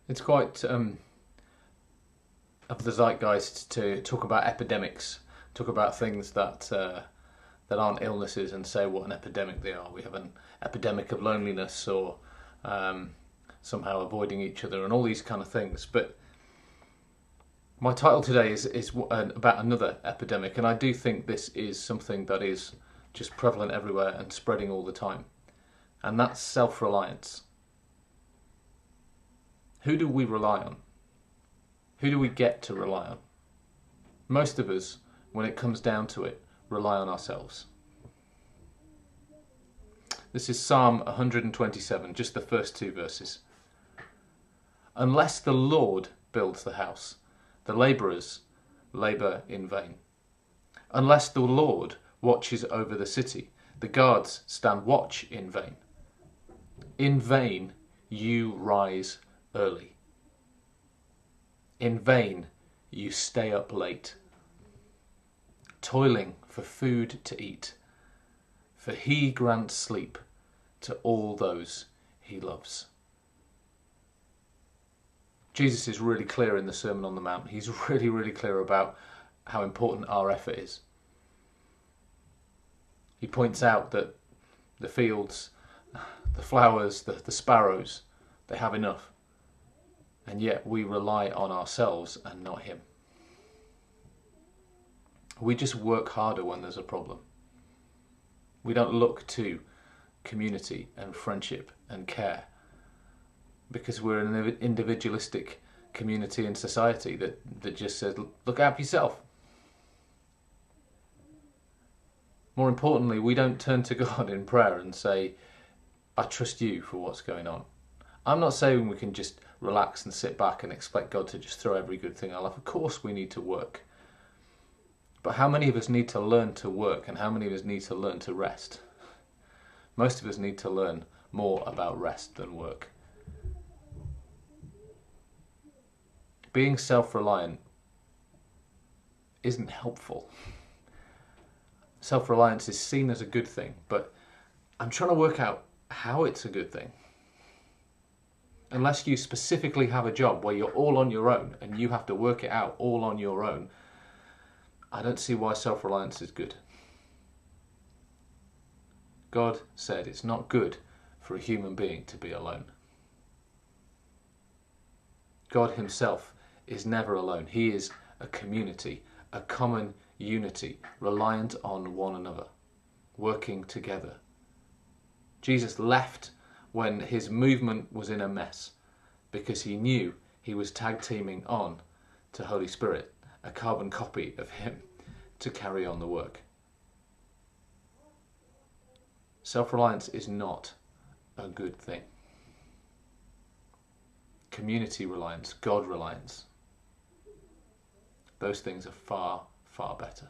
It's quite of the zeitgeist to talk about epidemics, talk about things that aren't illnesses and say what an epidemic they are. We have an epidemic of loneliness or somehow avoiding each other and all these kind of things. But my title today is about another epidemic, and I do think this is something that is just prevalent everywhere and spreading all the time, and that's self-reliance. Who do we rely on? Who do we get to rely on? Most of us, when it comes down to it, rely on ourselves. This is Psalm 127, just the first two verses. Unless the Lord builds the house, the labourers labour in vain. Unless the Lord watches over the city, the guards stand watch in vain. In vain you rise early. In vain you stay up late, toiling for food to eat, for he grants sleep to all those he loves. Jesus is really clear in the Sermon on the Mount. He's really clear about how important our effort is. He points out that the fields, the flowers, the sparrows, they have enough. And yet we rely on ourselves and not him. We just work harder when there's a problem. We don't look to community and friendship and care because we're an individualistic community and society that just says, look out for yourself. More importantly, we don't turn to God in prayer and say, I trust you for what's going on. I'm not saying we can just relax and sit back and expect God to just throw every good thing in our life. Of course we need to work. But how many of us need to learn to work and how many of us need to learn to rest? Most of us need to learn more about rest than work. Being self-reliant isn't helpful. Self-reliance is seen as a good thing, but I'm trying to work out how it's a good thing. Unless you specifically have a job where you're all on your own and you have to work it out all on your own, I don't see why self-reliance is good. God said it's not good for a human being to be alone. God himself is never alone. He is a community, a common unity, reliant on one another, working together. Jesus left when his movement was in a mess because he knew he was tag teaming on to Holy Spirit, a carbon copy of him, to carry on the work. Self-reliance is not a good thing. Community reliance, God reliance, those things are far better.